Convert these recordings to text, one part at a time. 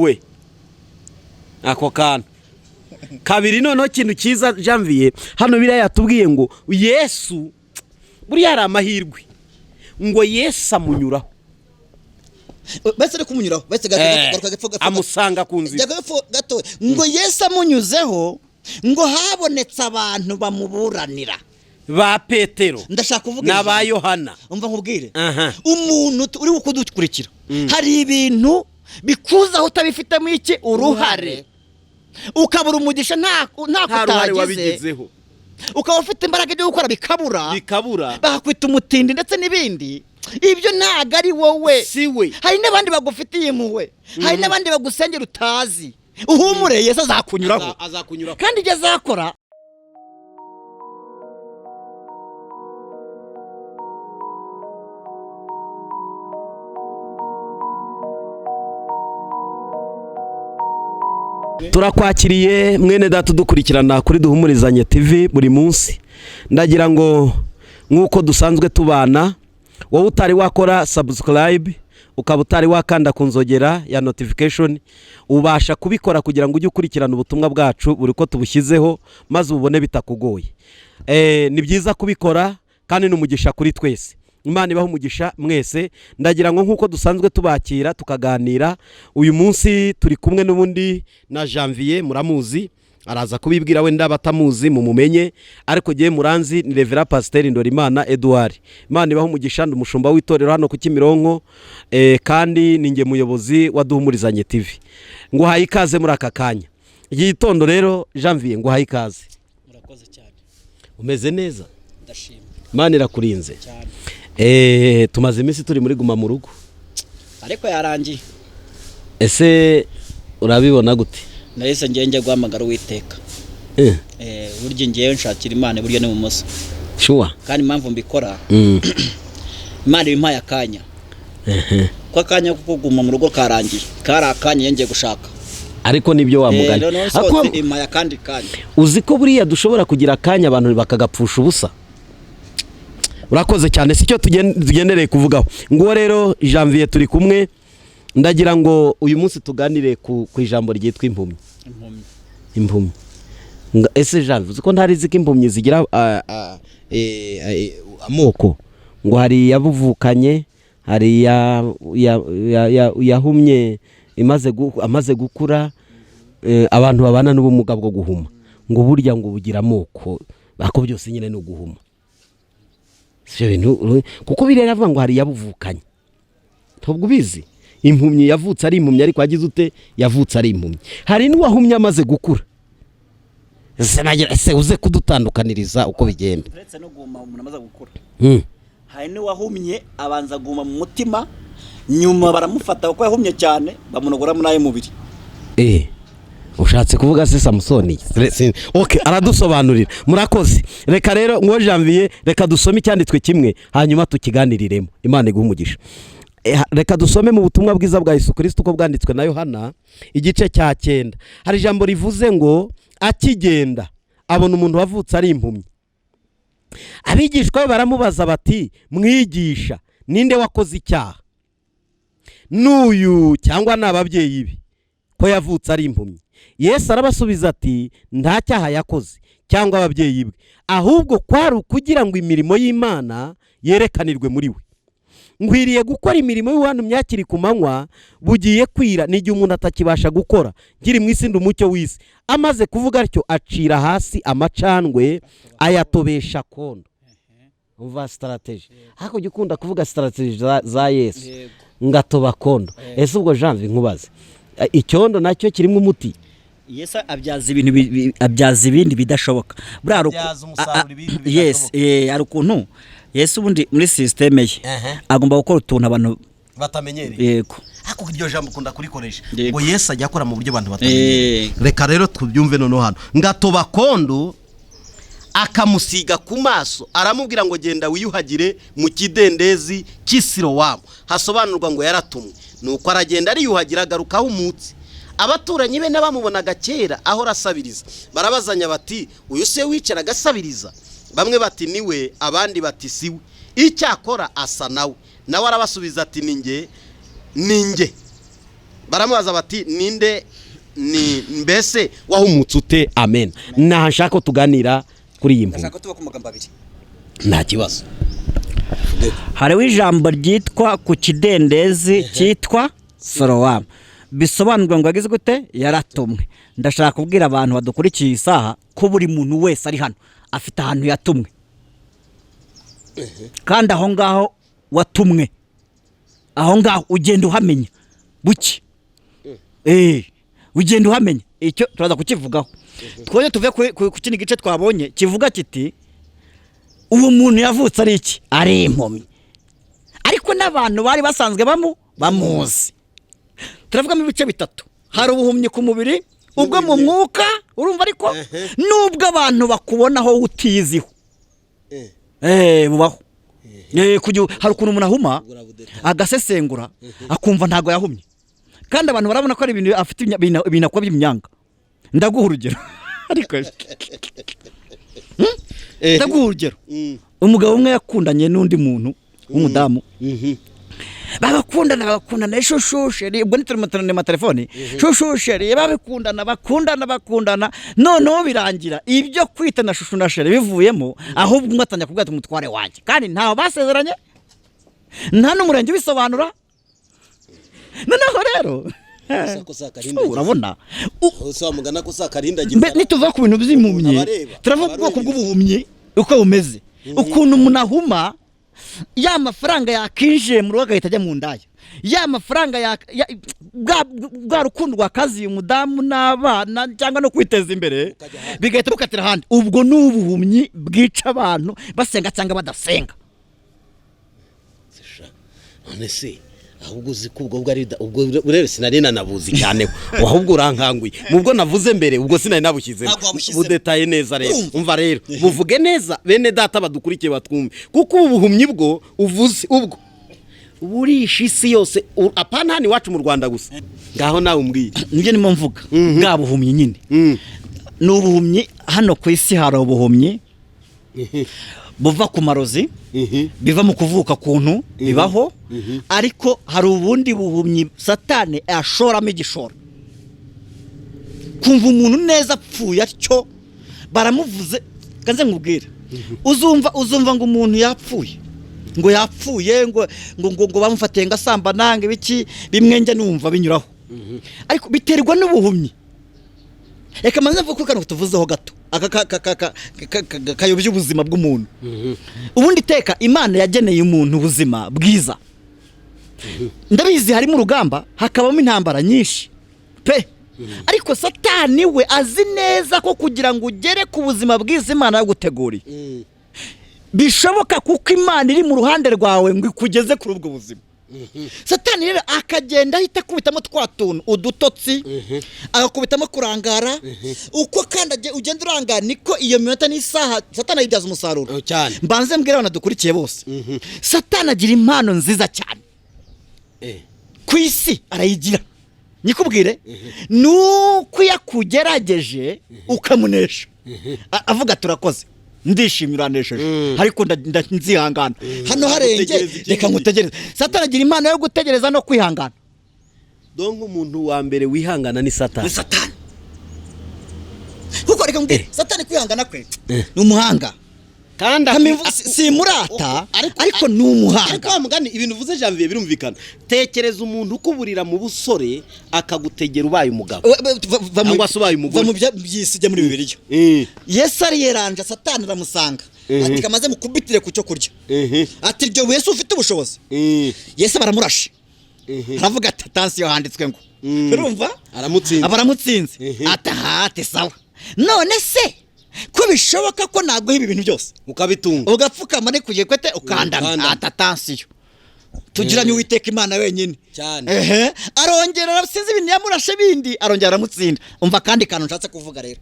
we ako kantu kabiri noneho kintu cyiza Janvier hano biriya yatubwiye ngo Yesu buriya ari amahirwe ngo Yesu amunyuraho bese kumunyuraho bese gato amusanga kunzi gato ngo Yesu amunyuzeho ngo habonetse abantu bamuburanira ba Petero ndashaka kuvuga n'aba Yohana umva nkubwire umuntu uri kudukurikira hari ibintu bikuza utabifitemo iki uruhare ukabura umugisha nta kutagizeho ukaba ufite imbaraga byo gukora bikabura bakwita umutindi ndetse n'ibindi ibyo ntago ari wowe siwe hari n'abandi bagufitiye impuhwe hari n'abandi bagusengera utazi uhumure Yesu azakunyuraho kandi ibyo azakora turakwakiriye mwene data dukurikirana kuri duhumurizanye TV buri munsi ndagira ngo nkuko dusanzwe tubana wowe utari wakora subscribe ukaba utari wakanda kunzogera ya notification ubasha kubikora kugira ngo ujye ukurikirana ubutumwa bwacu buri ko tubushyizeho maze ubone bitakugoye ni byiza kubikora kandi n'umugisha kuri twese Imana ibaho umugisha mwese ndagira ngo nkuko dusanzwe tubakira tukaganira uyu munsi turi kumwe n'ubundi na Janvier muramuzi araza kubibwira wenda batamuzi mumumenye ariko giye muranzi ni Reverend Pasteur Ndorimana Edouard Imana ibaho umugisha ndumushumba w'itorero hano ku Kimironko kandi ninge muyobozi wa Duhumurizanye TV ngo haye ikaze muri aka kanya igitondo rero Janvier ngo haye ikaze murakoze cyane umeze neza ndashima Imana irakurinze cyane tumaze iminsi turi muri guma mu rugo ariko yarangiye ese urabibona gute nahise njye guhamagara Uwiteka burya ngiye nshakira Imana burya ni mu muso sure kandi impamvu mbikora Imana impaye akanya ko akanya ko kuguma mu rugo karangiye kari akanya ngiye gushaka ariko nibyo wamugana ako impaye kandi kanya uzi ko buriya dushobora kugira akanya abantu bakagapfusha ubusa urakoze cyane sicyo tugendereye kuvugaho ngo rero Janvier turi kumwe ndagira ngo uyu munsi tuganire ku ijambo ryitwa impumyi ese Janvier uzi ko ntarizi ko impumyi zigira amoko ngo hari yabuvukanye hari yahumye amaze gukura abantu babana n'ubumuga bwo guhuma ngo burya ngo bugira amoko bako byose nyine no guhuma kuko birera avuga ngo hari yabuvukanye ntubwo ubizi impumyi yavutse ari impumyi ariko agize ute yavutse ari impumyi hari n'uwahumye amaze gukura ese uze kudutandukaniriza uko bigenda uretse no guhuma umuntu amaze gukura hari n'uwahumye abanza guhuma mu mutima nyuma baramufata kuko yahumye cyane bamunogora muri ayo mubiri ushatse kuvuga se Samusoni okay aradusobanurira murakoze reka rero ngo Janvier reka dusome icyanditswe kimwe hanyuma tukiganiriremo Imana iguhumugisha reka dusome mu butumwa bwiza bwa Yesu Kristo uko bwanditswe na Yohana igice cya 9 hari ijambo rivuze ngo akigenda abona umuntu wavutse ari impumyi abigishwa baramubaza bati mwigisha ninde wakoze icyaha n'uyu cyangwa n'ababyeyi be ko yavutse ari impumyi Yesu arabasubiza ati nta cyaha yakoze cyangwa ababyeyi be ahubwo kwari ukugira ngo imirimo y'Imana yerekanirwe muri we ngwiriye gukora imirimo y'Imana myakiri ku manywa bugiye kwira n'igihe umuntu atakibasha gukora ngiri mu isi ndumucyo w'isi amaze kuvuga atyo acira hasi amacandwe ayatobesha kondo uva strategy hako gikunda kuvuga strategy za Yesu ngatoba kondo ese ubwo Janvier nkubaze icyondo nacyo kirimo umuti Yesu abyaza ibindi bidashoboka yes ari ukuntu Yesu ubundi muri systeme ye agomba gukora utuntu abantu batamenyereye yego hako iryo jambo kunda kurikoresha ngo Yesu ajya akora mu buryo abantu batamenyereye reka rero tubyumve noneho hano ngatoba kondo akamusiga ku maso aramubwira ngo genda wiyuhagire mu kidendezi cy'Isilowamu hasobanurwa ngo yaratumwe nuko aragenda ariyuhagira agarukaho umutsi abaturanyi be n'abamubonaga kera aho rasabiriza barabazanya bati uyu se wicara agasabiriza bamwe bati niwe abandi bati siwe icyakora asa nawe arabasubiza ati ninge baramubaza bati ninde ni mbese wahumutse ute amen nashaka ko tuganira kuri iyi mvugo ndashaka tuba ku magambo abiri nta kibazo hariho ijambo ryitwa ku kidendezi cyitwa sorowamu bisobanurwa ngo yagize gute yaratumwe ndashaka kubwira abantu badukurikiye isaha ko buri muntu wese ari hano afite ahantu yatumwe kandi aho ngaho watumwe aho ngaho ugenda uhamenya buki ugenda uhamenya icyo turaza kukivugaho twone tuve ku kindi gice twabonye kivuga kiti uwo muntu yavutse ari iki ari impumyi ariko n'abantu bari basanzwe bamuzi turavugamo ibice bitatu hari ubuhumyi ku mubiri ubwo mu mwuka urumva ariko nubwo abantu bakubonaho utiyiziho bubaho hari ukuntu umuntu ahuma agasesengura akumva ntago yahumye kandi abantu barabona ko ari ibintu afite ibintu akora by'imyanga ndaguha urugero ariko ndaguha urugero umugabo umwe yakundanye n'undi muntu w'umudamu bakundana shushusheri ubwo nituri mu telefone shushusheri bakundana noneho birangira ibyo kwitana shushu na sheri bivuyemo ahubwo umwe atanya kubwira umutware wanjye kandi ntaho basezeranye nta n'umurenge bisobanura noneho rero urabona usomugana ko sakarindagiza nituva ku bintu by'impumyi turavuga ubwoko bw'ubuhumyi uko bumeze ukuntu umuntu ahuma ya mafaranga yakinjiye mu rugo agahita ajya mu ndaya ya mafaranga bwa rukundo rwakaziye umudamu n'abana cyangwa no kwiteza imbere bigahita bukatira ahandi ubwo ni ubuhumyi bwica abantu basenga cyangwa badasenga none se ahubwo uzi ko ubwo ari ubwo rero sinari nanabuzi cyane ahubwo urankanguye mubwo navuze mbere ubwo sinari nabushyize budetaye neza rero umva rero buvuge neza bene data badukurikiye batwumve kuko ubuhumyi bwo uvuze ubwo burisha isi yose apana hani wacu mu Rwanda gusa ngaho nawe umbwiye nibyo nimo mvuga bwa buhumyi nyine ni ubuhumyi hano ku isi hari ubuhumyi buva ku marozi biva mu kuvuka kuntu bibaho ariko hari ubundi buhumyi satani ashoramo igishoro kumva umuntu neza apfuye atyo baramuvuze kanze nkubwire uzumva ngo umuntu yapfuye ngo bamufatiye ngasamba nange biki bimwe njya numva binyuraho ariko biterwa n'ubuhumyi reka manze mvuga ko kano tuvuzeho gato kayobya ubuzima bw'umuntu ubundi teka Imana yageneye umuntu ubuzima bwiza ndabizi harimo urugamba hakabamo intambara nyinshi pe ariko satani we azi neza ko kugira ngo ugere ku buzima bwiza Imana yaguteguriye bishoboka kuko Imana iri mu ruhande rwawe ngo ikugeze kuri ubwo buzima satani rero akagenda ahita kubitamo twatuntu udutotsi agakubitamo kurangara uko kandi ugenda urangara niko iyo minota n'isaha satani ayibyaza umusaruro mbanze mbwira abana dukurikiye bose satani agira impano nziza cyane ku isi arayigira nikubwire nuko yakugerageje ukamunesha avuga turakoze ndishimira uranesheje ariko nzihangana hano harenge reka ngutegereze satani agira impano yo gutegereza no kwihangana donc umuntu wa mbere wihangana ni satani kuko reka mbwire satani kwihangana kwe ni umuhanga kandi si murata ariko ni umuhanga ariko bamugani ibintu uvuze Janvier birumvikana tekereza umuntu ukuburira mu busore akagutegera ubaye umugabo cyangwa se ubaye umugore mu byisije muri Bibiliya Yesu ari yeranja satani aramusanga ati kamaze mukubitire ku cyo kurya ati ryo Yesu ufite ubushobozi Yesu baramurashe aravuga ati attention handitswe ngo urumva abaramutsinze atahate sawa none se ko bishoboka ko naguha ibi bintu byose ukabitunga ugapfukama ne kugiye kwete ukandana atatansiyo tugiranye Uwiteka Imana wenyine cyane arongera arasinze ibintu yamurashe bindi arongera aramutsinda umva kandi kantu nshatse kuvuga rero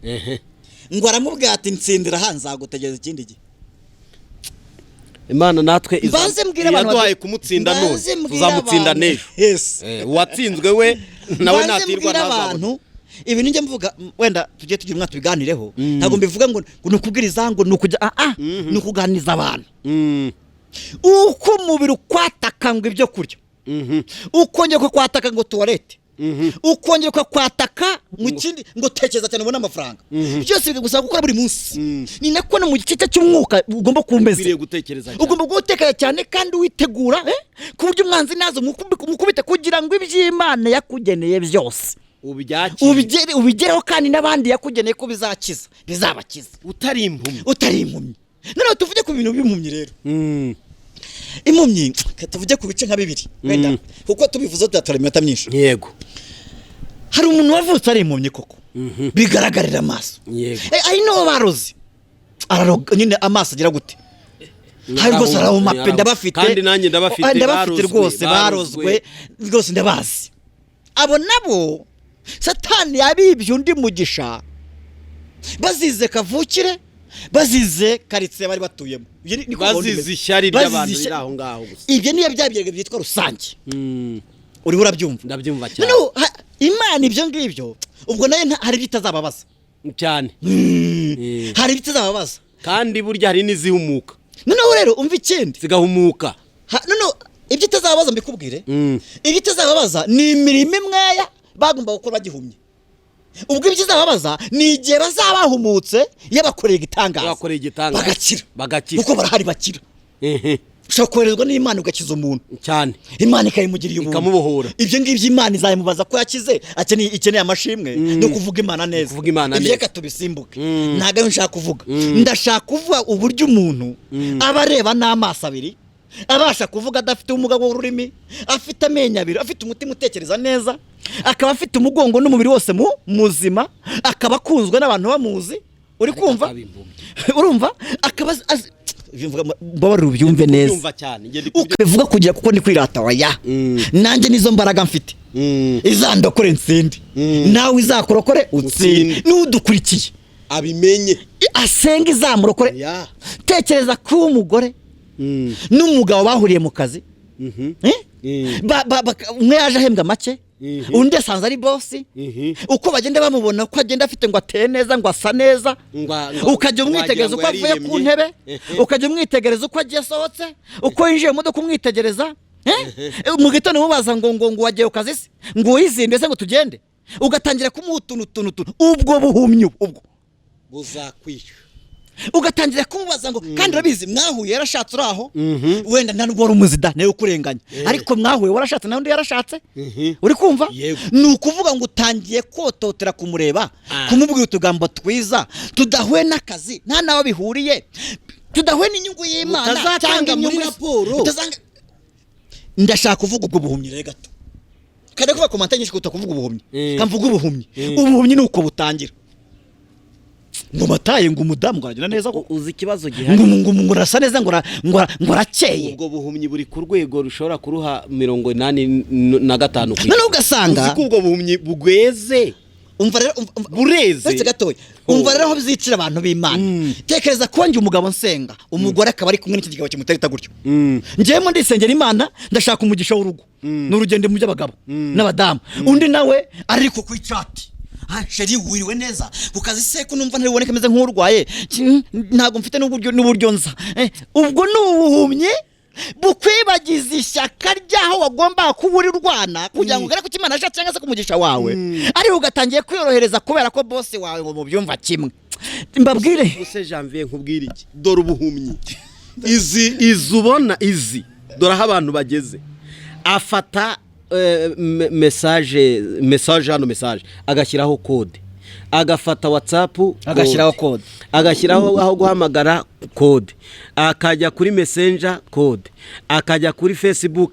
ngo aramubwira ati nsindira hanza gutegeza ikindi gihe Imana natwe yaduhaye kumutsinda none tuzamutsinda nejo watsinzwe we nawe natirwa n'abantu ibi ninjye mvuga wenda tujye tugira umwaka tubiganireho ntago mbivuga ngo nukubwiriza ngo nukujya nukuganiza abantu uko umubiri ukwataka ngo ibyo kurya ukongeye ko kwataka ngo toilette ukongera ukakwataka mu kindi ngo tekereza cyane ubone amafaranga byose bigusaba gukora buri munsi ni nako no mu gice cy'umwuka ugomba kumeza ugomba gutekereza cyane kandi witegura ku buryo umwanzi nazo mukubita kugira ngo iby'Imana yakugeneye byose ubigereho kandi n'abandi yakugeneye ko bizakiza bizabakiza utari impumyi none tuvuge ku bintu b'impumyi rero impumyi tuvuge ku bice nka bibiri wenda kuko tubivuze tudatwara iminota myinshi yego hari umuntu wavutse ari impumyi koko bigaragarira amaso ari no barozi araroga nyine amaso agira gute hari rwose arahuma ndabafite kandi nanjye ndabafite rwose barozwe rwose ndabazi abo nabo Satani yabibye undi mugisha bazize kavukire bazize karitsiye bari batuyemo bazize ishyari ry'abantu riri aho ngaho gusa ibyo niyo byabirega byitwa rusange uri urabyumva ndabyumva cyane Imana ibyo ngibyo ubwo nayo hari bitazababaza cyane hari bitazababaza kandi burya hari n'izihumuka noneho rero umva ikindi zigahumuka noneho ibyo itazababaza mbikubwire ibyo itazababaza ni imirimo imweya bagomba gukora bagihumye ubwo ibyizababaza ni igihe bazabahumutse yabakoreye igitangaza bagakira kuko barahari bakira ushobora koherezwa n'Imana ugakiza umuntu cyane Imana ikayimugiriye ubuntu ikamubohora ibyo ngibyo Imana izayimubaza ko yakize ikeneye amashimwe no kuvuga Imana neza ibyo reka tubisimbuke ntago nshaka kuvuga ndashaka kuvuga uburyo umuntu aba areba n'amaso abiri abasha kuvuga adafite ubumuga bw'ururimi afite amenyo abiri afite umutima utekereza neza akaba afite umugongo n'umubiri wose muzima akaba akunzwe n'abantu bamuzi uri kumva urumva akaba babarira ubyumve neza ukavuga kugira kuko ni kwirata waya nanjye nizo mbaraga mfite izandokore nsinde nawe izakorokore utsinde n'udukurikiye abimenye asenga izamurokore tekereza ko umugore n'umugabo bahuriye mu kazi umwe yaje ahembwa make undi asanze ari bosi uko bagenda bamubona ko agenda afite ngo ateye neza ngo asa neza ukajya umwitegereza uko avuye ku ntebe ukajya umwitegereza uko agiye asohotse uko yinjiye mu modoka umwitegereza mu gitondo mubaza ngo wagiye ku kazi se ngo uyizinde se ngo tugende ugatangira kumuha utuntu ubwo buhumyi ubwo buzakwishyura ugatangira kumubaza ngo kandi urabizi mwahuye yarashatse uraho wenda nta nubwo wari umuzida nawe ukurenganya ariko mwahuye warashatse nawe undi yarashatse uri kumva ni ukuvuga ngo utangiye kototera kumureba kumubwira utugambo twiza tudahuye n'akazi nta nawe bihuriye tudahuye n'inyungu y'Imana cyangwa inyungu raporo ndashaka kuvuga ubwo buhumyi rero gato kandi kuva komanta nyinshi kuvuga ubuhumyi kamvuga ubuhumyi ni uko butangira ngo mataye ngo umudamu ngaragira neza ko uzi ikibazo gihari ngo rasa neza ngo rakeye ubwo buhumyi buri ku rwego rushobora kuruha 85 none ugasanga uzi ko ubwo buhumyi bugweze umva rero bureze gatoya umva rero aho bizicira abantu b'Imana tekereza ko ngi umugabo nsenga umugore akaba ari kumwe n'iki kigabo kimutereta gutyo njyemo ndisengera Imana ndashaka umugisha w'urugo n'urugendo mu by'abagabo n'abadamu undi nawe ariko ku icati sheri wiriwe neza kukazi se ko numva ntaboneka meze nk'urwaye ntago mfite n'uburyo nza ubwo n'ubuhumye bukwibagiza ishyaka ryaho wagomba kubura urwana kugira ngo ugere ku Imana ashatse cyangwa se kumugisha wawe ari ugatangiye kwiyorohereza kubera ko boss wawe ngo mubyumva kimwe mbabwire use Janvier nkubwira iki dore ubuhumyi izubona dore aho abantu bageze afata message agashyiraho code agafata WhatsApp agashyiraho code agashyiraho aho guhamagara code akajya kuri Messenger code akajya kuri Facebook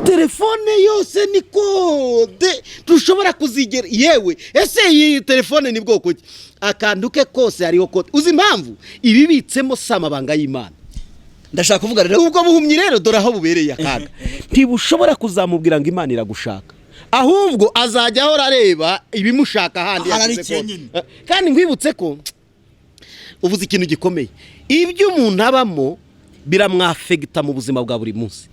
telefone yose ni code tushobora kuzigera yewe ese iyi telefone ni bwoko ki akanduke kose hariho code uzi impamvu ibibitsemo samabanga y'Imana ndashaka kuvuga rero ubwo buhumyi rero dore aho bubereye akaga ntibushobora kuzamubwira ngo Imana iragushaka ahubwo azajya ahora areba ibimushaka handi kandi nkwibutse ko uvuze ikintu gikomeye ibyo umuntu abamo biramwafegita mu buzima bwa buri munsi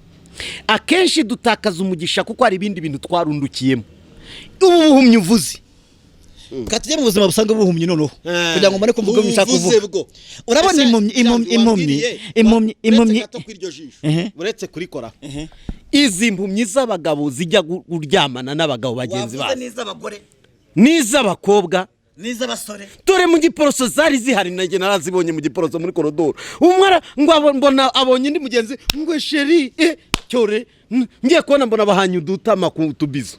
akenshi dutakaza umugisha kuko hari ibindi bintu twarundukiyemo ubu buhumyi uvuze katujye mu buzima busanga ubuhumyi noneho kugira ngo mbone kuvuga ibyo kuvuga urabona impumyi gato kwiryo jisho buretse kurikora izi impumyi z'abagabo zijya kuryamana n'abagabo bagenzi bazo n'iz'abakobwa n'iz'abasore dore mu giporoso zari zihari nage narazibonye mu giporoso muri korodoro umwara ngo mbona abonye ndi mugenzi ngo sheri cyore ngiye kubona mbona bahanye udutama ku tubizo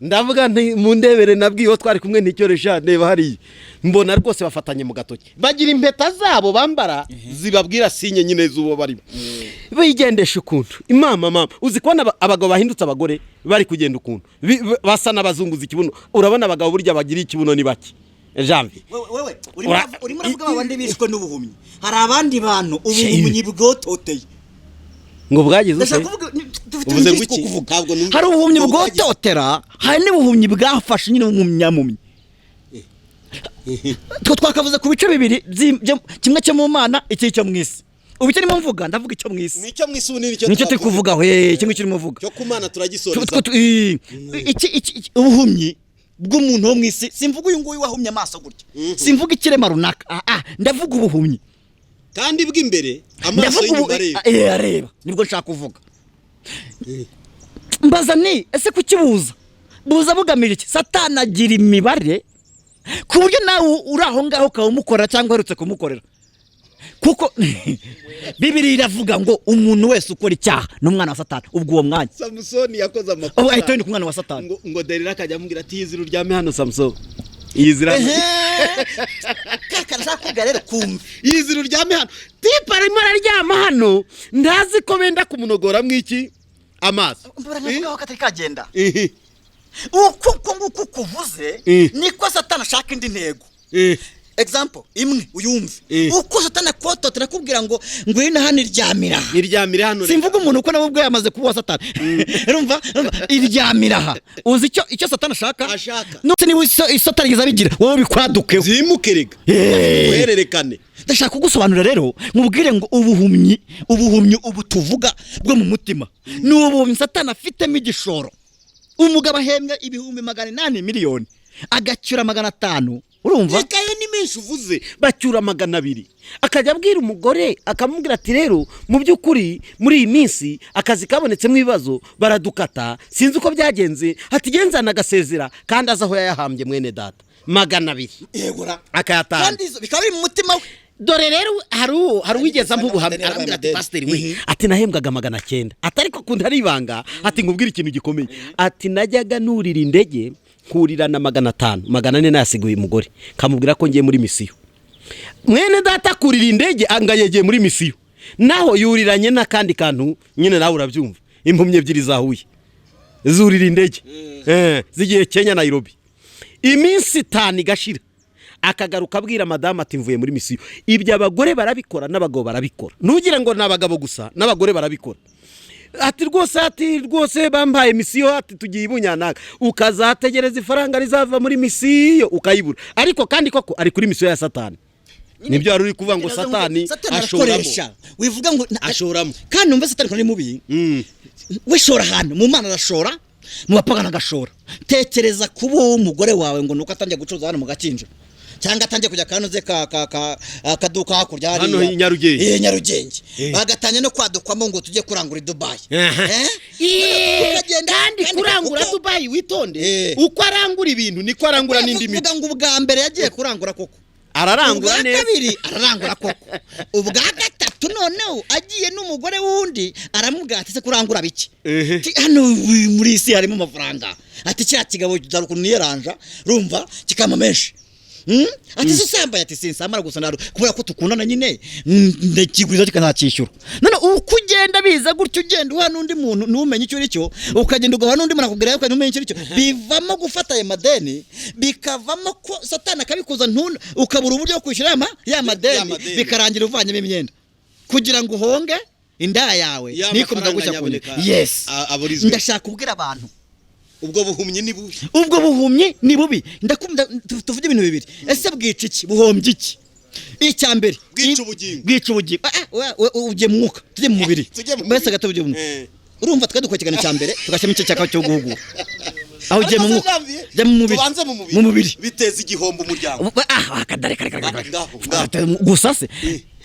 ndavuga nti mu ndebere nabwiye twari kumwe n'icyoresha ndeba hari mbona rwose bafatanye mu gatoki bagira impeta zabo bambara zibabwira sinye nyine zubo bari bigendesha ukuntu mama uzi kubona abagabo bahindutse abagore bari kugenda ukuntu basa n'abazunguza ikibuno urabona abagabo burya bagira ikibuno ni baki Janvier wewe urimo avuga abandi bishwe n'ubuhumyi hari abandi bantu ubuhumyi bwototeye ngo bwagize uvuze ngo iki hari ubuhumyi bwototera hari n'ubuhumyi bwafashe nyine umumyamumyi twakavuze ku bice bibiri kimwe cyo mu Mana iki cyo mwisi ubice nimo mvuga ndavuga icyo mwisi nicyo mwisi unini nicyo turi kuvuga kimwe kirimo mvuga cyo ku Mana turagisoreza iki ubuhumyi bw'umuntu wo mwisi simvuga uyu nguyu wahumye amaso gutya simvuga ikirema runaka ndavuga ubuhumyi kandi bw'imbere amaso y'inyuma areba nibwo nshaka kuvuga mbaza ni ese kukibuza buza bugamije iki Satani agira imibare ku buryo nawe uri aho ngaho ukawumukora cyangwa uherutse kumukorera kuko Bibiliya iravuga ngo umuntu wese ukora icyaha n'umwana wa Satani ubwo uwo mwanya Samusoni yakoze amakosa ahita yindi ku mwana wa Satani ngo Delila akajya amubwira ati yizira uryame hano Samson yizira kaka nshaka rero kumva yizira uryame hano tipa arimo araryama hano ndazi ko benda kumunogora mwiki amaso mbura nkavuga ko katari kagenda uko kuvuze niko Satani ashaka indi ntego example imwe uyumve uko Satani akototera kubwira ngo ino hano iryamira hano simvuga umuntu uko nabwo yamaze kuba Satani urumva iryamira aha uzi icyo Satani ashaka none ni Satani yizabigira wowe bikwaduke zimukerega uhererekane ndashaka kugusobanura rero mubwire ngo ubuhumyi ubu tuvuga bwo mu mutima ni ubuhumyi Satani afitemo igishoro umugabo ahembwa 800 miliyoni agacyura 500 urumva ikayo ni menshi uvuze bacyura 200 akajya abwira umugore akamubwira ati rero mu by'ukuri muri iyi minsi akazi kabonetsemo ibibazo baradukata sinzi uko byagenze ati genzana agasezera kandi azaho yayahambye mwene data 200 yegura akayatanga kandi bikaba biri mu mutima we dore rero hari wigeza mbubuhamya arambwira ati pastor we ati nahembwaga 900 atari ko kundi ari ibanga ati ngubwira ikintu gikomeye ati najyaga nurira indege kurira na 500 400 nayasiguye umugore kamubwira ko ngiye muri misiyo mwene data kurira indege angayegeye muri misiyo naho yuriranye nakandi kantu nyine nawe urabyumva impumye ebyiri zahuye zurira indege zigiye Kenya Nairobi iminsi 5 igashira akagaruka abwira madame ati mvuye muri misiyo ibyo abagore barabikora n'abagabo barabikora nugira ngo nabagabo gusa n'abagore barabikora ati rwose bampaye misiyo ati tugiye ibunyanaka ukazategereza ifaranga rizava muri misiyo ukayibura ariko kandi koko ari kuri misiyo ya Satani nibyo ari kuvuga ngo Satani ashoramo wivuga ngo ashoramo kandi numva Satani ari mubi wishora hano mu Mana arashora mu bapagana agashora tekereza kuba umugore wawe ngo nuko atangiye gucuruza hano mu Gakinjo cyangwa atangiye kujya kanoze kaduka hakurya hari hano Nyarugenge Nyarugenge bagatanya no kwadukwamo ngo tujye kurangura i Dubai kandi kurangura Dubai witonde uko arangura ibintu niko arangura n'indi miti uvuga ngo ubwa mbere yagiye kurangura koko ararangura neza kabiri ararangura koko ubwa gatatu noneho agiye n'umugore wundi aramubwira ati se kurangura biki hano muri isi harimo amafaranga ati cya kigabo cyarukunu yeranja rumva kikama menshi ati se samba ati sinsamara gusa naro kubera ko tukundana nyine ndakigwiza kikanakishyura none uko ugenda biza gutyo ugenda uha n'undi muntu numenye icyo ricyo ukagenda ugaha n'undi muntu akubwira ko numenye icyo ricyo bivamo gufata ya madeni bikavamo ko Satani akabikuza ntuna ukabura uburyo bwo kwishyura ya madeni bikarangira uvanyemo imyenda kugira ngo uhonge indaya yawe nikomeza gushya kune yes ndashaka kubwira abantu ubwo buhumyi ni bubi ndakunda tuvuge ibintu bibiri ese bwica iki buhombye iki icya mbere bwica ubugingo uje mwuka tujye mu mubiri mbese gato buje urumva twadukwekegana cya mbere tugashyamo icyo cyaka cyo guhugura aho ugiye mu mwuka jya mu mubiri tubanze mu mubiri biteza igihombo umuryango akadare gusa se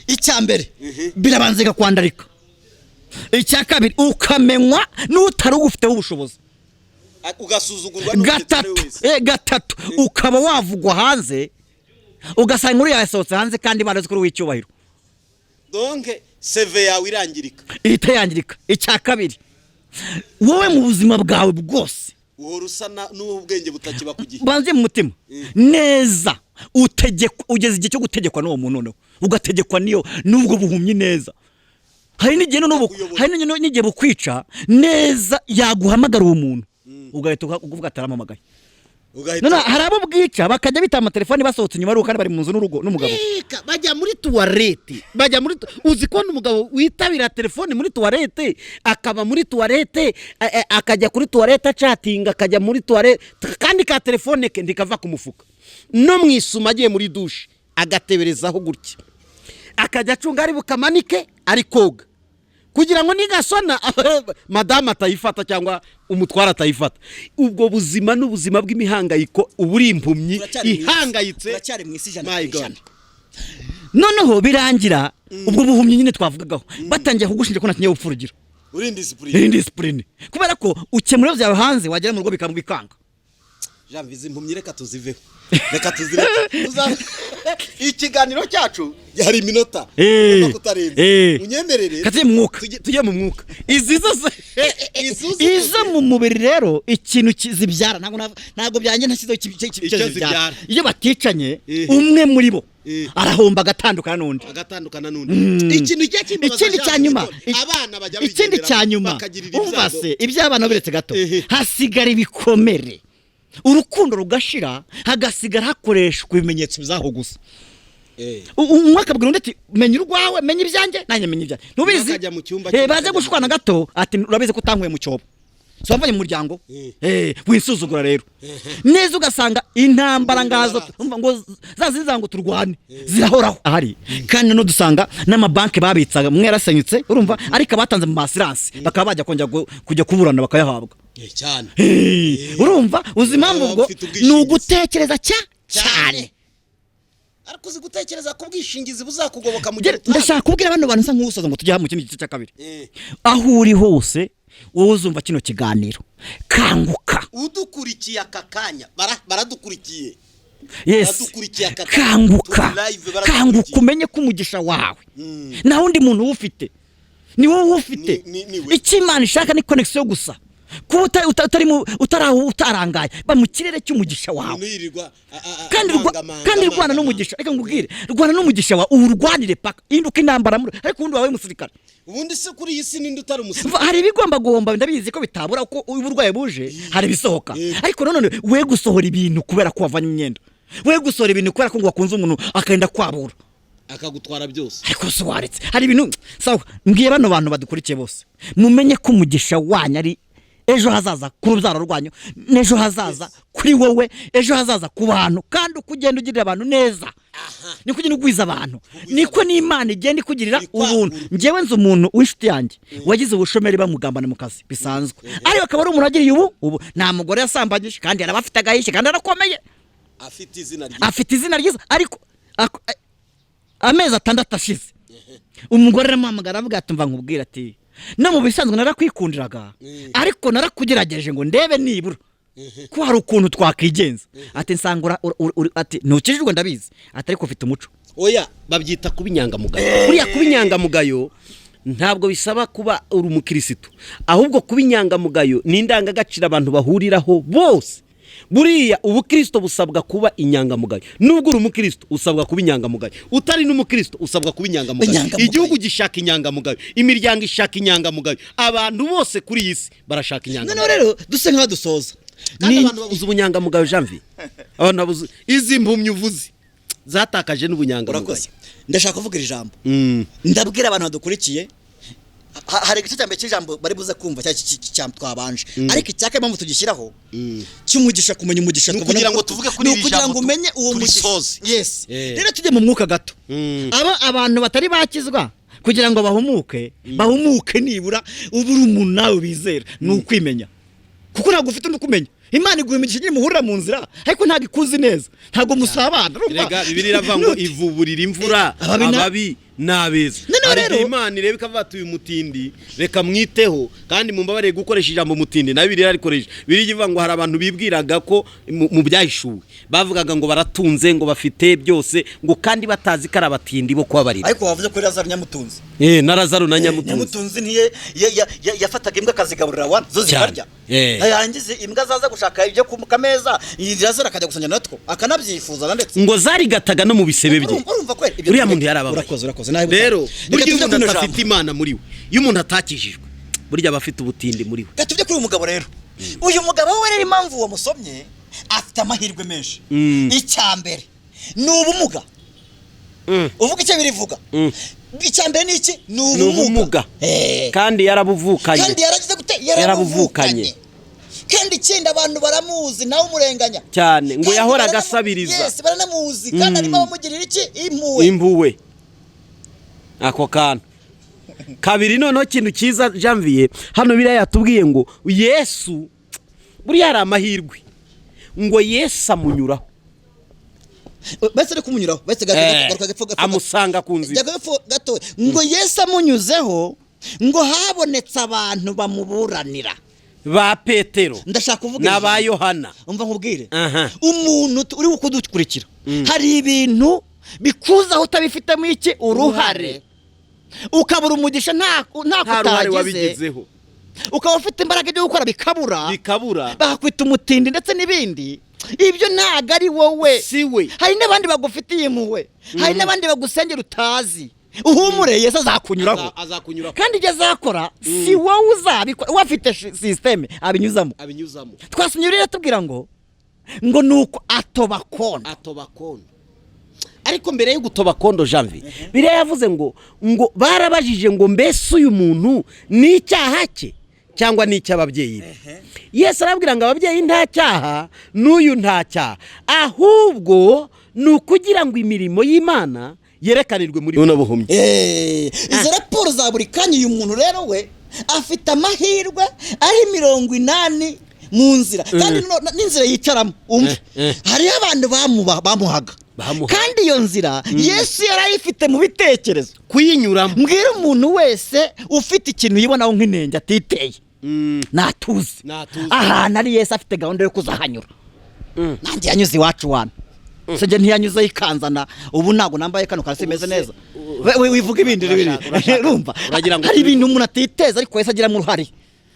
icya mbere birabanza igakwandarika icya kabiri ukamenywa n'utari ugufiteho ubushobozi ugasuzugurwa gatatu ukaba wavugwa hanze ugasanga uri yasohotse hanze kandi barazi ko uri w'icyubahiro donc CV yawe irangirika ihita yangirika icya kabiri wowe mu buzima bwawe bwose uhora usa n'ubwenge butakiba kugihe banze mu mutima neza ugeze igihe cyo gutegekwa n'uwo muntu noneho ugategekwa n'ubwo buhumyi neza hari n'igihe bukwica neza yaguhamagara uwo muntu ugahita uvuga ataramamagaye none hari abo bwica bakajya bita amatelefoni basohotse inyuma kandi bari mu nzu n'urugo n'umugabo bajya muri tuwarete uzi ko n'umugabo witabira telefoni muri tuwarete akaba muri tuwarete akajya kuri tuwarete acatinga akajya muri tuwarete kandi ka telefone ke ndikava ku mufuka no mwisuma agiye muri douche agateberezaho gutya akajya acunga ari bukamanike ari koga kugira ngo nigasona madame atayifata cyangwa umutwara atayifata ubwo buzima n'ubuzima bw'imihangayiko uburi impumyi ihangayitse uracyari mu isi ijana noneho birangira ubwo buhumyi nyine twavugagaho batangiye kugushinja ko nakinye upfurugira uri indiscipline kubera ko ukemura byawe hanze wagera mu rugo bikambwikanga Janvizi impumyi reka tuziveho reka tuzireke ikiganiro cyacu hari iminota unyemerere tujye mu mwuka izi zose izo mu mubiri rero ikintu kizibyara ntago byanjye ntashyizeho kizibyara iyo baticanye umwe muri bo arahomba agatandukana n'undi ikindi cyanyuma ikindi cyanyuma umva se iby'abana biretse gato hasigara ibikomere urukundo rugashira hagasigara hakoreshwa ibimenyetso bizaho gusa umwaka bwira undi ati menya urwawe menya ibyanjye nanjye menya ibyanjye ntubizi baze gushwana gato ati urabizi ko utankuye mu cyobo sobanye mu muryango wisuzugura rero neza ugasanga intambara ngazo umva ngo zaziza ngo turwane zirahoraho ahari kandi no dusanga n'amabanki babitsaga mwe yarasenyutse urumva ariko abatanze mu assurance bakaba bajya kujya kuburana bakayahabwa cyane urumva uzimambo ubwo nugutekereza cyane ariko uzi gutekereza ko bwishingizi buzakugoboka mu gihe ndashaka kubwira abantu nsa nk'usoza ngo tujya mu kindi gice cya kabiri aho uri hose wowe uzumva kino kiganiro kanguka udukurikiye aka kanya baradukurikiye kanguka umenye ko umugisha wawe nta wundi muntu ufite ni wowe ufite icyo Imana ishaka ni connection gusa ko utarangaye ba mu kirere cy'umugisha wawe kandi rwana n'umugisha reka ngubwire rwana n'umugisha wawe urwanire paka induka intambara ariko undi wawe musirikare ubundi se kuri iyi si ninde utari umusirikare hari ibigomba guhomba ndabizi ko bitabura uko uburwaye buje hari bisohoka ariko none we gusohora ibintu kubera ko wavanye imyenda we gusohora ibintu kubera ko ngo wakunze umuntu akenda kwabura akagutwara byose ariko sowaretse hari ibintu sawa mbwiye bano bantu badukurikiye bose mumenye ko umugisha wanyu ari ejo hazaza ku rubyaro rwanyu n'ejo hazaza kuri wowe ejo hazaza ku bantu kandi ukugenda ugirira abantu neza niko ugenda ugwiza abantu niko n'Imana igenda ikugirira ubuntu njyewe nzi umuntu w'inshuti yanjye wagize ubushomeri bamugambana mu kazi bisanzwe ariko akaba ari umuntu agiriye ubu nta mugore yasambanyije kandi yarabafite agahishye kandi arakomeye afite izina ryiza ariko amezi 6 ashize umugore aramuhamagara avuga ati mva nkubwira ati no mu bisanzwe narakwikundiraga ariko narakugerageje ngo ndebe nibura ko hari ukuntu twakigenza ati nsangura ati ntukijijwe ndabizi ati ariko ufite umuco oya babyita kuba inyangamugayo buriya kuba inyangamugayo ntabwo bisaba kuba uri umukirisitu ahubwo kuba inyangamugayo ni indangagaciro abantu bahuriraho bose buriya ubukristo busabwa kuba inyangamugayo nubwo uri umukristo usabwa kuba inyangamugayo utari n'umukristo usabwa kuba inyangamugayo igihugu gishaka inyangamugayo imiryango ishaka inyangamugayo abantu bose kuri iyi si barashaka inyangamugayo none rero duse nka dusoza kandi abantu babuze ubunyangamugayo Janvier abantu babuze izi mpumyi uvuze zatakaje n'ubunyangamugayo ndashaka kuvuga ijambo ndabwira abantu badukurikiye hari igice cyambe cy'ijambo bari buze kumva cyangwa twabanje ariko icyaka impamvu tugishyiraho cy'umugisha kumenya umugisha kugira ngo tuvuge kuri iri kugira ngo umenye uwo mugisha yes rero tujye mu mwuka gato abantu batari bakizwa kugira ngo bahumuke nibura uburi umuntu nawe bizera ni ukwimenya kuko ntabwo ufite undi kumenya Imana iguhumuriza Nimuhura mu nzira ariko ntago ikuzi neza ntago musabana rega bibiri iravuga ngo ivuburira imvura ababi nabeza ari Imana irebe kavatuye umutindi reka mwiteho kandi mumbabareye gukoresha ijambo mutindi na bibiri arikoresha biri givuga ngo hari abantu bibwiraga ko mu byahishuwe bavugaga ngo baratunze ngo bafite byose ngo kandi batazi karabatindi bo kwabarira ariko wavuze ko Lazaro nyamutunzi na Lazaro na nyamutunzi niye yafataga imbwa kazigaburira wana zo zikarya yangize imbwa zaza gushaka ibyo kumeza Lazaro akajya gusanya natwo akanabyifuza ndetse ngo zarigataga no mu bisebe bye urumva ko uriya muntu yarababaye rero burya umuntu afite Imana muri we iyo umuntu atakijijwe burya abafite ubutindi muri we gatubye kuri uyu mugabo rero uyu mugabo we rero impamvu uwo musomye afite amahirwe menshi icyambere ni ubumuga uvuga icyo birivuga icyambere ni iki ni ubumuga kandi yarabuvukanye kandi yaragize gute yarabuvukanye kandi ikindi abantu baramuzi nawe umurenganya cyane ngo yahoraga asabiriza yes baranamuzi kandi arimo bamugirira iki impuwe ako kantu kabiri noneho kintu cyiza Janvier hano biriya yatubwiye ngo Yesu buriya ari amahirwe ngo Yesu amunyuraho bese kumunyuraho bese amusanga ku nzira gato ngo Yesu amunyuzeho ngo habonetse abantu bamuburanira ba Petero ndashaka kuvuga n'aba Yohana umva nkubwire umuntu uri kudukurikira hari ibintu bikuzaho utabifitemo iki uruhare ukabura umugisha nta wabigizeho ukaba ufite imbaraga byo gukora bikabura bakwita umutindi ndetse n'ibindi ibyo ntago ari wowe siwe hari n'abandi bagufitiye impuhwe hari n'abandi bagusengera utazi uhumure Yesu azakunyuraho kandi ibyo azakora si wowe uzabikora wafite systeme abinyuzamo twasomye rero tubwira ngo nuko atoba kondo ariko mbere yo gutoba kondo Janvier bire yavuze ngo barabajije ngo mbese uyu muntu ni icyaha cye cyangwa ni icy'ababyeyi Yesu arabwira ngo ababyeyi nta cyaha n'uyu nta cyaha ahubwo ni ukugira ngo imirimo y'Imana yerekanirwe muri buno buhumyi izo raporo za buri kanya uyu muntu rero we afite amahirwe ari 80 mu nzira kandi n'inzira yicaramo hariho abantu bamuhaga kandi iyo nzira Yesu yarayifite mu bitekerezo kuyinyuramo mbwira umuntu wese ufite ikintu yibonaho nk'inenge atiteye natuze ahantu ari Yesu afite gahunda yo kuzahanyura nanjye yanyuze iwacu wana sije ntiyanyuze ikanzana ubu nago nambaye kano karasi meze neza wivuga ibindi urumva hari ibintu umuntu atiteza ariko Yesu agira mu ruhari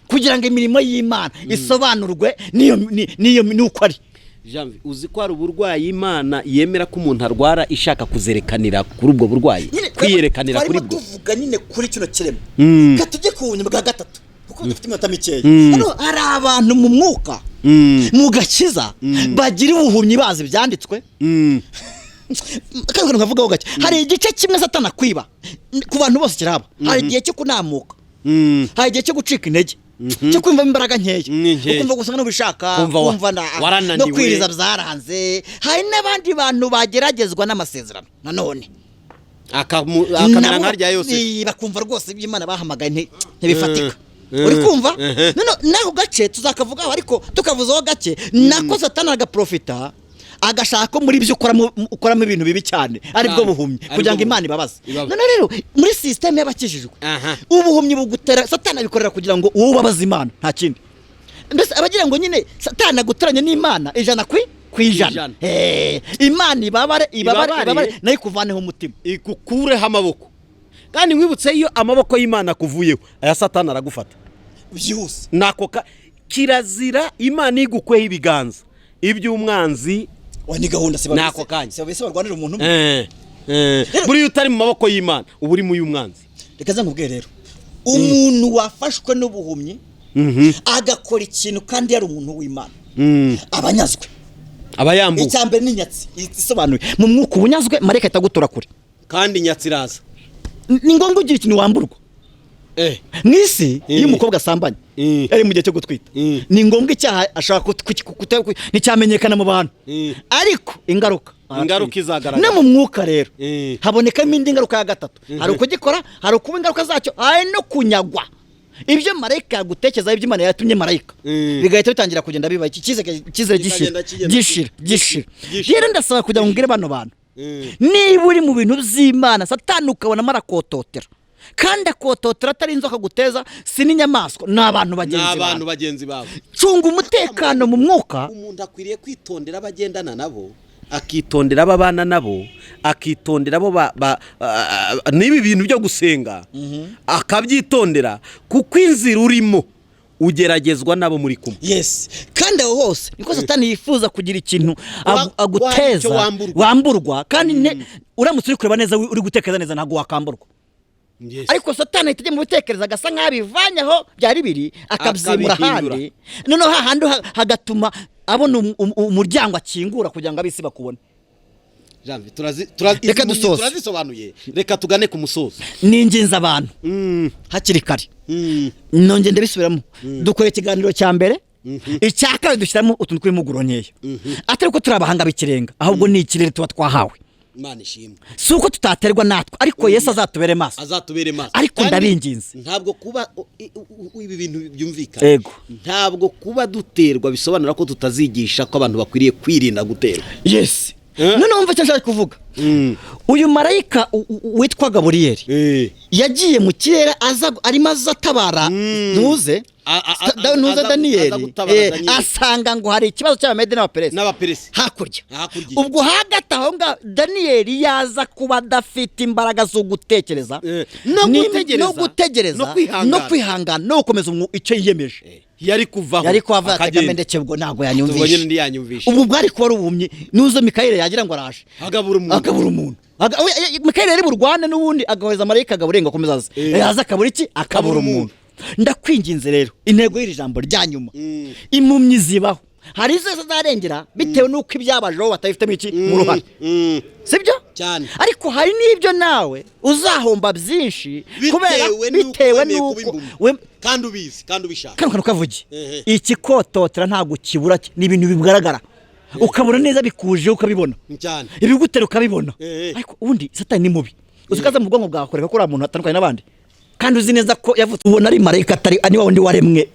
kugira ngo imirimo y'Imana isobanurwe niyo nuko ari Janvier uzi ko ari uburwayi Imana yemera ko umuntu arwara ishaka kuzerekanira kuri ubwo burwayi kwiyerekanira kuri bwo tuvuga nyine kuri kino kirema katujye kubunya bwa gatatu kuko dufite iminota mikeya hano hari abantu mu mwuka mu gakiza bagira ubuhumyi bazi byanditswe kandi nkavugaho gake hari igice kimwe Satana kwiba ku bantu bose kiraba hari igihe cyo kunamuka hari igihe cyo gucika intege cyo kumva imbaraga nkeya ukumva gusa n'ubishaka kumva no kwiriza byaranze hari n'abandi bantu bageragezwa n'amasezerano nanone akamera nkarya yose bakumva rwose iby'Imana bahamagaye ntibifatika uri kumva naho gace tuzakavugaho ariko tukavuzaho gake nako Satana agaprofita agashaka muri byo ukoramo ibintu bibi cyane ari bwo buhumyi kugira ngo Imana ibabaze none rero muri systeme y'abakijijwe ubuhumyi bugutera Satana bikorera kugira ngo uwo ubabaze Imana nta kindi mbese abagira ngo nyine Satana guteranya n'Imana ijana kwijana Imana ibabare nayo kuvaneho umutima ikukureho amaboko kandi nkwibutse iyo amaboko y'Imana kuvuyeho aya Satana aragufata byihuse nako kirazira Imana igukweho ibiganza iby'umwanzi wani gahunda nako kanya sebese barwanira umuntu buri utari mu maboko y'Imana uburi mu y'umwanzi reka nkubwire rero umuntu wafashwe n'ubuhumyi agakora ikintu kandi yari umuntu w'Imana abanyazwe abayambu icyambere n'inyatsi isobanuye mu mwuka ubunyazwe mareka itagutura kure kandi inyatsi iraza ni ngombwa ugira ikintu wamburwa mwisi iyo umukobwa asambanye ari mu gihe cyo gutwita ni ngombwa icyaha ashaka nticyamenyekana mu bantu ariko ingaruka izagaragara no mu mwuka rero habonekamo indi ngaruka ya gatatu hari ukugikora hari ukuba ingaruka zacyo hari no kunyagwa ibyo marayika yagutekereza ibyo Imana yatumye marayika bigahita bitangira kugenda biba ikizere gishira. Rero ndasaba kugira ngo ngire bano bantu niba uri mu bintu by'Imana Satani ukabona marakototera kandi akototera atari inzoka guteza si n'inyamaswa n'abantu bagenzi bawe. Cunga umutekano mu mwuka. Umuntu akwiriye kwitondera abagendana nabo, akitondera ababana nabo, akitondera abo nibi bintu byo gusenga akabyitondera kuko inzira urimo ugeragezwa nabo muri kumwe. Yes, kandi aho hose niko Satani yifuza kugira ikintu aguteza wamburwa kandi uramutse uri kureba neza uri gutekereza neza ntago wakamburwa. Yes. Ariko Satani itajye mu bitekereza agasa nk'abivanyaho byari biri akabyimura handi noneho hahandi hagatuma abona umuryango akingura kugira ngo abisi bakubone. Jambi turazisobanuye, reka tugane ku musozo. Ninginza abantu hakiri kare nonge ndabisubiramo dukora ikiganiro cya mbere icyaka dushyiramo utuntu tw'imuguro nkeya atari ko turabahanga bikirenga ahubwo ni ikirere tuba twahawe. Imana ishimwe. Suko tutaterwa natwe ariko Yesu azatubere maso. Ariko ndabinginze ntabwo kuba ibi bintu byumvikana. Ntabwo kuba duterwa bisobanura ko tutazigisha ko abantu bakwiriye kwirinda guterwa. Yes. None umva icyo nshaka kuvuga. Uyu marayika witwa Gaburiyeli yagiye mu kirere arimo azatabara ntuze Daniyeli asanga ngo hari ikibazo cy'abamede n'abaperesi hakurya. Ubwo hagati aho Daniyeli yaza kuba adafite imbaraga zo gutekereza no gutegereza no kwihangana no gukomeza icyo yiyemeje. Yari kuvaho akagenda ndetse ubwo ntago yanyumvisha. Ubu bwari kuba ubuhumyi nuzo Mikayeli yagira ngo araje agabura umuntu. Mikayeli yari burwane n'ubundi agaheza marayika agaburenga komeza yaza akabura iki akabura umuntu. Ndakwinginze rero intego y'iri jambo ryanyuma impumyi zibaho hari izo zarengera bitewe nuko ibyabajeho batayifitemo iki mu ruhare sibyo cyane. Ariko hari n'ibyo nawe uzahomba byinshi kubera bitewe nuko kandi ubizi kandi ubishaka kandi ukavuge iki kototera ntago kibura n'ibintu bigaragara ukabona neza bikuje ukabibona cyane ibigutera ukabibona. Ariko ubundi Satani ni mubi uzikaza mu bwonko bwawe kureka ko uri umuntu atandukanye n'abandi kandi uzi neza ko yavutse ubona ari marayika atari ani wundi waremwe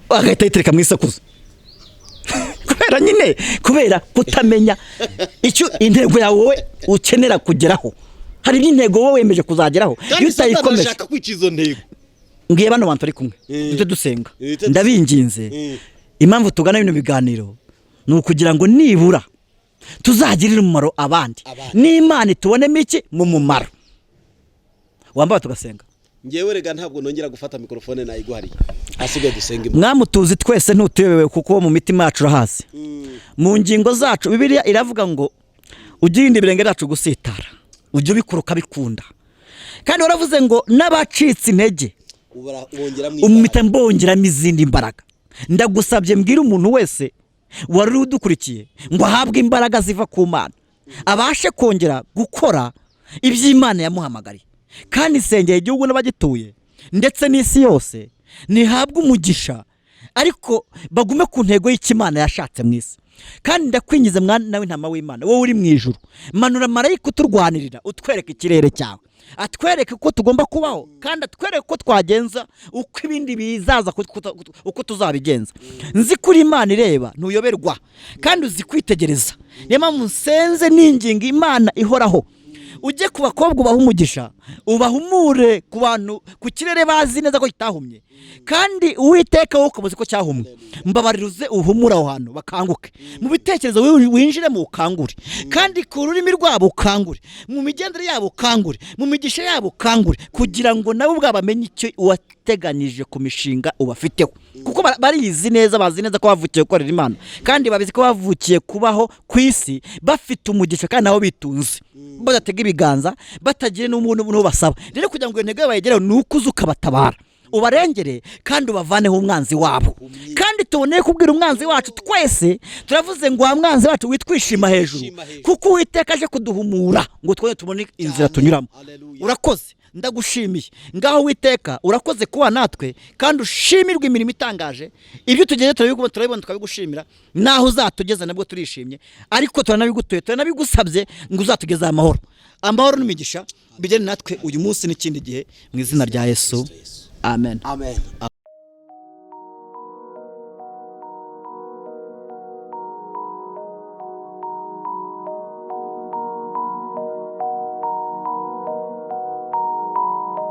agahita yitereka mu isakuzo kubera kutamenya icyo intego yawe ukenera kugeraho. Hari n'intego wowe wemeje kuzageraho iyo utayikomeje ushaka kwica izo ntego. Ngiye bano bantu ari kumwe dute dusenga ndabinginze impamvu tugana bino biganiro ni ukugira ngo nibura tuzagirira umumaro abandi n'Imana itubonemo iki mu mumaro. Wamba tugasenga ngewe rega ntabwo nongera gufata mikrofone nayiguhariye asigaye dusenga. Mwamutuzi twese ntutuyobewe kuko mu mitima yacu hasi mu ngingo zacu Bibiliya iravuga ngo ugirinde ibirenge byacu gusitara ujye ubikuruka bikunda kandi waravuze ngo n'abacitse intege umita mbongeramo izindi mbaraga. Ndagusabye mbwira umuntu wese wari udukurikiye ngo ahabwe imbaraga ziva ku Mana abashe kongera gukora iby'Imana yamuhamagariye kandi isengeye igihugu n'abagituye ndetse n'isi yose nihabwe umugisha ariko bagume ku ntego y'Imana yashatse mu isi. Kandi ndakwingize mwana w'intama w'Imana wowe uri mu ijuru manura marayika uturwanirira utwereka ikirere cyawe atwereke ko tugomba kubaho kandi atwereke ko twagenza uko ibindi bizaza uko tuzabigenza. Nzi kuri Imana ireba ntuyoberwa kandi uzi kwitegereza niyo mpamvu nsenze n'ingingo Imana ihoraho ujye ku bakobwa ubaha umugisha ubahumure ku bantu ku kirere bazi neza ko kitahumye kandi Uwiteka wowe ukabuze ko cyahumwe mbabariruze uhumura aho hantu bakanguke mu bitekerezo winjire mu ukangure kandi ku rurimi rwabo ukangure mu migendere yabo ukangure mu migisha yabo ukangure kugira ngo nabo bwabamenye icyo wateganije ku mishinga ubafiteho kuko barizi neza bazi neza ko bavukiye gukorera Imana kandi babizi ko bavukiye kubaho ku isi bafite umugisha kandi nabo bitunze badatega ibiganza batagire n'umuntu basaba. Rero kugira ngo intego bayigeraho nuko uzuka batabara ubarengere kandi ubavaneho umwanzi wabo kandi tuboneye kubwira umwanzi wacu twese turavuze ngo wa mwanzi wacu witwishima hejuru kuko Uwiteka aje kuduhumura ngo twone tubone inzira tunyuramo. Urakoze ndagushimiye ngaho Uwiteka urakoze kuba natwe kandi ushimirwe imirimo itangaje ibyo tugeze turabibona tukabigushimira naho uzatugeza nabwo turishimye ariko turanabigutuye turanabigusabye ngo uzatugeze amahoro n'imigisha bijyane natwe uyu munsi n'ikindi gihe mu izina rya Yesu amen amen.